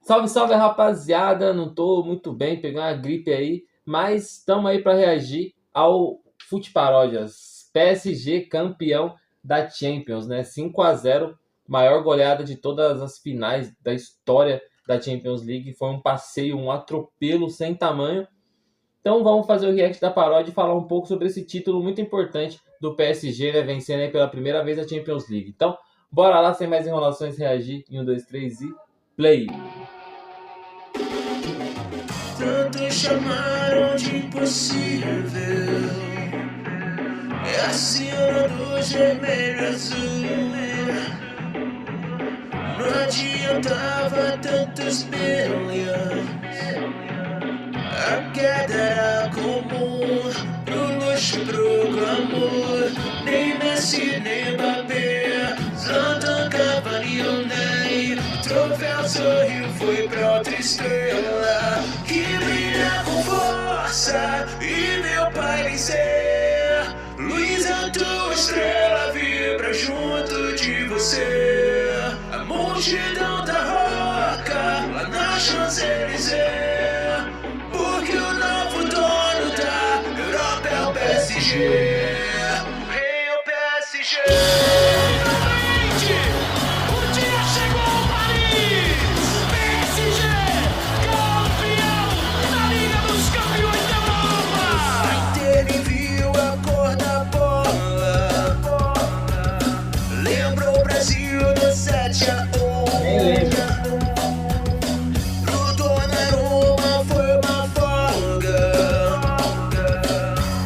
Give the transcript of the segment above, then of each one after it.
Salve, salve, rapaziada. Não tô muito bem, peguei uma gripe aí, mas estamos aí para reagir ao Fute Paródias. PSG campeão da Champions, né? 5-0, maior goleada de todas as finais da história da Champions League. Foi um passeio, um atropelo sem tamanho. Então vamos fazer o react da paródia e falar um pouco sobre esse título muito importante do PSG, né? Vencendo aí pela primeira vez a Champions League. Então, bora lá, sem mais enrolações, reagir em 1, 2, 3 e play! Tantos chamaram de impossível. É a senhora do vermelho azul. Não adiantava tantos bilhões. A queda era comum. Pro luxo, pro glamour. Nem Messi, nem Mbappé. Zlatan, Cavani ou Ney. O troféu sorriu, foi pra outra estrela que brilha com força. E meu pai dizer: Luísa, tua estrela vibra junto de você. A multidão da roca lá na Champs-Élysées, porque o novo dono da Europa é o PSG. O rei é o PSG. Pro Donnarumma foi uma folga.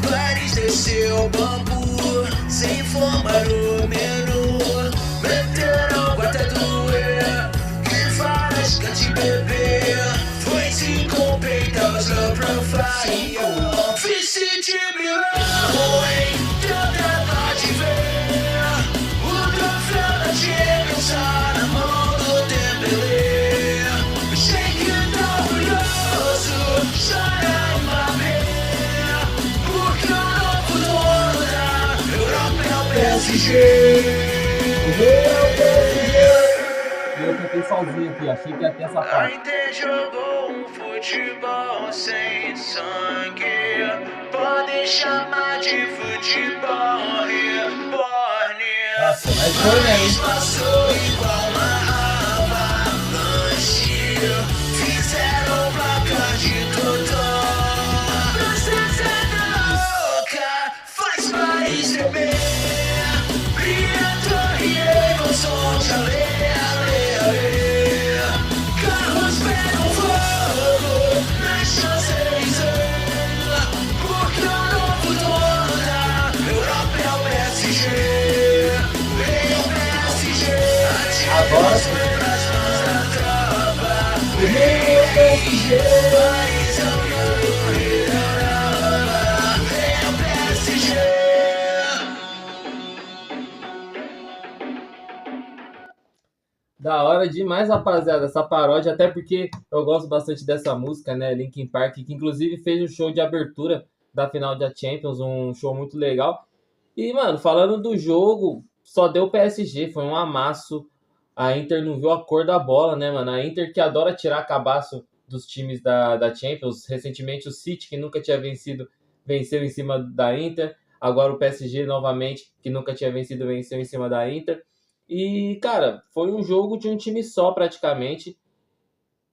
Paris desceu o bambu sem fumar o menu. Meteram até doer. Que faz de beber? Foi 5 peitos low profile. Vice de Milão, hein? Tanta de ver. O troféu da Champions tá na mão do Dembélé. Shake tá orgulhoso, chora Mbappé. Porque o novo dono da Europa é o PSG. É o PSG. Eu cantei sozinho aqui, achei que ia ter essa parte. Ainda jogou um futebol sem sangue. Podem chamar de futebol reborn. Nossa, mas foi, né? Passou igual uma avalanche. Fizeram placa de totó. Princesa louca faz Paris tremer. Brilha a torre e com som de ale. Carros pegam fogo nas Champs-Élysées, porque o novo dono da Europa é o PSG. É o PSG. Agora As mãos da tropa. é o PSG. Paris é o rei da Europa. É o PSG. Da hora demais, rapaziada, essa paródia, até porque eu gosto bastante dessa música, né? Linkin Park, que inclusive fez o show de abertura da final da Champions, um show muito legal. E, mano, falando do jogo, só deu PSG, foi um amasso. A Inter não viu a cor da bola, né, mano? A Inter que adora tirar cabaço dos times da Champions. Recentemente o City, que nunca tinha vencido, venceu em cima da Inter. Agora o PSG novamente, que nunca tinha vencido, venceu em cima da Inter. E, cara, foi um jogo de um time só praticamente.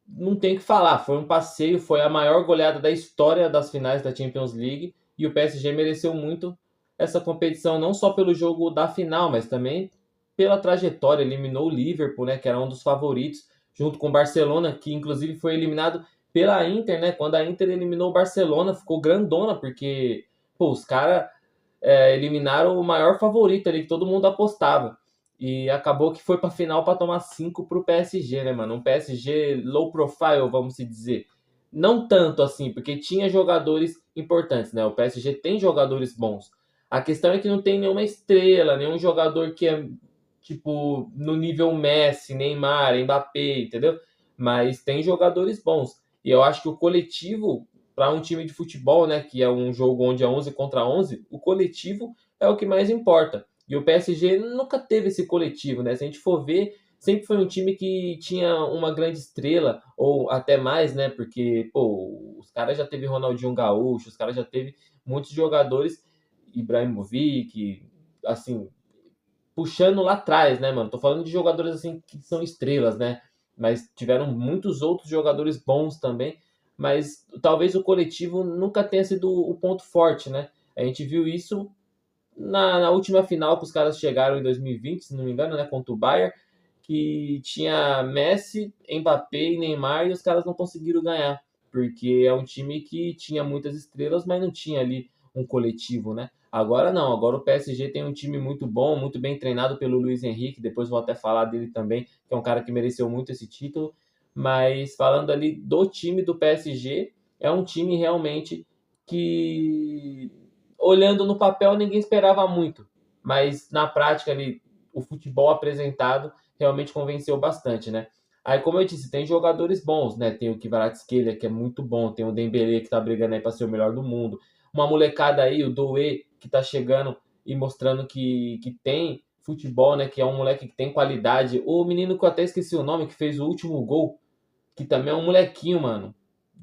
Não tem o que falar, foi um passeio, foi a maior goleada da história das finais da Champions League. E o PSG mereceu muito essa competição, não só pelo jogo da final, mas também pela trajetória. Eliminou o Liverpool, né, que era um dos favoritos, junto com o Barcelona, que inclusive foi eliminado pela Inter, né? Quando a Inter eliminou o Barcelona, ficou grandona, porque pô, os caras eliminaram o maior favorito ali, que todo mundo apostava. E acabou que foi pra final pra tomar 5 pro PSG, né, mano? Um PSG low profile, vamos se dizer. Não tanto assim, porque tinha jogadores importantes, né? O PSG tem jogadores bons. A questão é que não tem nenhuma estrela, nenhum jogador que é, tipo, no nível Messi, Neymar, Mbappé, entendeu? Mas tem jogadores bons. E eu acho que o coletivo, para um time de futebol, né, que é um jogo onde é 11 contra 11, o coletivo é o que mais importa. E o PSG nunca teve esse coletivo, né? Se a gente for ver, sempre foi um time que tinha uma grande estrela, ou até mais, né? Porque, pô, os caras já teve Ronaldinho Gaúcho, os caras já teve muitos jogadores, Ibrahimovic, assim, puxando lá atrás, né, mano? Tô falando de jogadores assim que são estrelas, né? Mas tiveram muitos outros jogadores bons também, mas talvez o coletivo nunca tenha sido o ponto forte, né? A gente viu isso na última final que os caras chegaram em 2020, se não me engano, né, contra o Bayern, que tinha Messi, Mbappé e Neymar e os caras não conseguiram ganhar, porque é um time que tinha muitas estrelas, mas não tinha ali um coletivo, né? Agora não, agora o PSG tem um time muito bom, muito bem treinado pelo Luiz Henrique, depois vou até falar dele também, que é um cara que mereceu muito esse título, mas falando ali do time do PSG, é um time realmente que olhando no papel ninguém esperava muito, mas na prática ali o futebol apresentado realmente convenceu bastante, né? Aí, como eu disse, tem jogadores bons, né? Tem o Kvaratskhelia, que é muito bom, tem o Dembélé, que tá brigando aí para ser o melhor do mundo. Uma molecada aí, o Doué, que tá chegando e mostrando que tem futebol, né? Que é um moleque que tem qualidade. O menino que eu até esqueci o nome, que fez o último gol, que também é um molequinho, mano.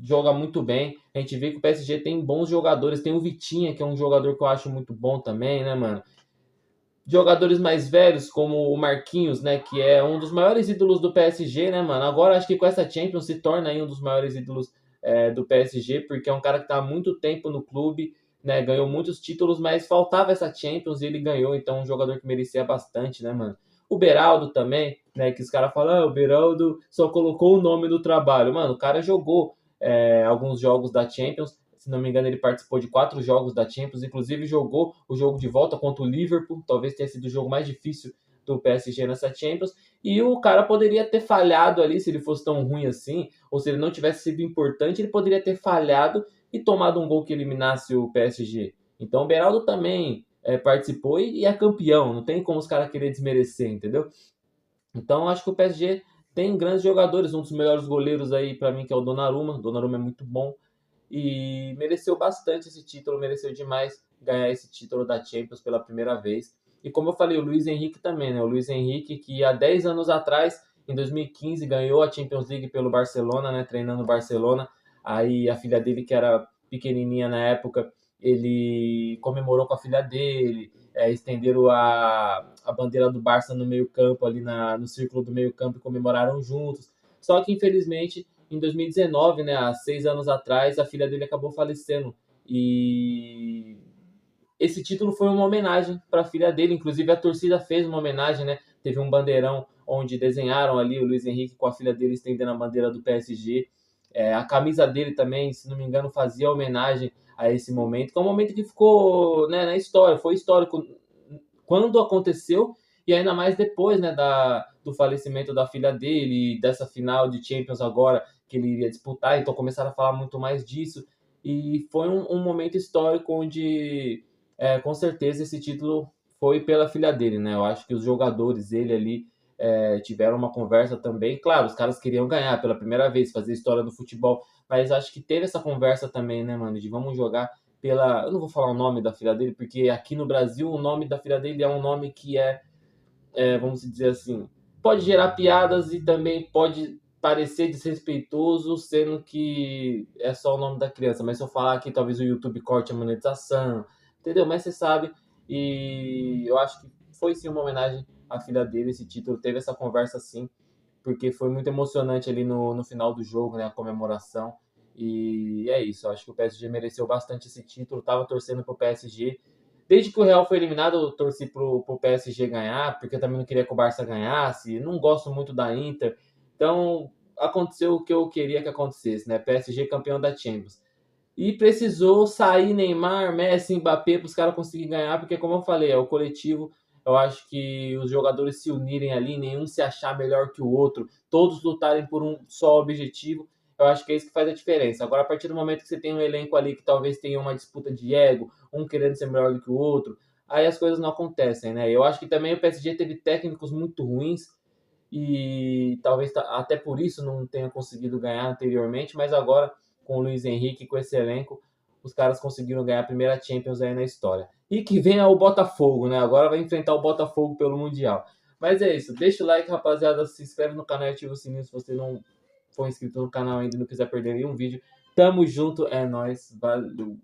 Joga muito bem. A gente vê que o PSG tem bons jogadores. Tem o Vitinha, que é um jogador que eu acho muito bom também, né, mano? Jogadores mais velhos, como o Marquinhos, né, que é um dos maiores ídolos do PSG, né, mano? Agora acho que com essa Champions se torna aí um dos maiores ídolos do PSG, porque é um cara que está há muito tempo no clube, né, ganhou muitos títulos, mas faltava essa Champions e ele ganhou, então um jogador que merecia bastante, né, mano? O Beraldo também, né, que os caras falam, o Beraldo só colocou o nome no trabalho. Mano, o cara jogou alguns jogos da Champions, se não me engano, ele participou de 4 jogos da Champions, inclusive jogou o jogo de volta contra o Liverpool, talvez tenha sido o jogo mais difícil do PSG nessa Champions, e o cara poderia ter falhado ali, se ele fosse tão ruim assim, ou se ele não tivesse sido importante, ele poderia ter falhado e tomado um gol que eliminasse o PSG. Então o Beraldo também participou e é campeão, não tem como os caras querer desmerecer, entendeu? Então acho que o PSG tem grandes jogadores, um dos melhores goleiros aí para mim que é o Donnarumma. O Donnarumma é muito bom e mereceu bastante esse título, mereceu demais ganhar esse título da Champions pela primeira vez. E como eu falei, o Luiz Henrique também, né? O Luiz Henrique que há 10 anos atrás, em 2015, ganhou a Champions League pelo Barcelona, né? Treinando o Barcelona. Aí a filha dele, que era pequenininha na época, ele comemorou com a filha dele, estenderam a bandeira do Barça no meio campo, ali no círculo do meio campo e comemoraram juntos. Só que, infelizmente, em 2019, né, há 6 anos atrás, a filha dele acabou falecendo. E esse título foi uma homenagem para a filha dele. Inclusive, a torcida fez uma homenagem, né? Teve um bandeirão onde desenharam ali o Luiz Henrique com a filha dele estendendo a bandeira do PSG. A camisa dele também, se não me engano, fazia homenagem a esse momento, que é um momento que ficou, né, na história, foi histórico quando aconteceu e ainda mais depois, né, do falecimento da filha dele, dessa final de Champions agora que ele iria disputar, então começaram a falar muito mais disso e foi um momento histórico onde, com certeza, esse título foi pela filha dele, né? Eu acho que os jogadores, ele ali, tiveram uma conversa também. Claro, os caras queriam ganhar pela primeira vez, fazer história do futebol, mas acho que teve essa conversa também, né, mano, de vamos jogar pela. Eu não vou falar o nome da filha dele, porque aqui no Brasil o nome da filha dele é um nome que vamos dizer assim, pode gerar piadas e também pode parecer desrespeitoso, sendo que é só o nome da criança. Mas se eu falar aqui, talvez o YouTube corte a monetização, entendeu? Mas você sabe, e eu acho que foi sim uma homenagem à filha dele, esse título, teve essa conversa sim, porque foi muito emocionante ali no final do jogo, né, a comemoração. E é isso, eu acho que o PSG mereceu bastante esse título, tava torcendo pro PSG. Desde que o Real foi eliminado, eu torci pro PSG ganhar, porque eu também não queria que o Barça ganhasse, não gosto muito da Inter. Então, aconteceu o que eu queria que acontecesse, né? PSG campeão da Champions. E precisou sair Neymar, Messi, Mbappé para os caras conseguirem ganhar, porque como eu falei, é o coletivo. Eu acho que os jogadores se unirem ali, nenhum se achar melhor que o outro, todos lutarem por um só objetivo. Eu acho que é isso que faz a diferença. Agora, a partir do momento que você tem um elenco ali que talvez tenha uma disputa de ego, um querendo ser melhor do que o outro, aí as coisas não acontecem, né? Eu acho que também o PSG teve técnicos muito ruins e talvez até por isso não tenha conseguido ganhar anteriormente, mas agora com o Luiz Henrique, com esse elenco, os caras conseguiram ganhar a primeira Champions aí na história. E que venha o Botafogo, né? Agora vai enfrentar o Botafogo pelo Mundial. Mas é isso. Deixa o like, rapaziada. Se inscreve no canal e ativa o sininho se você não for inscrito no canal ainda e não quiser perder nenhum vídeo. Tamo junto, é nóis. Valeu.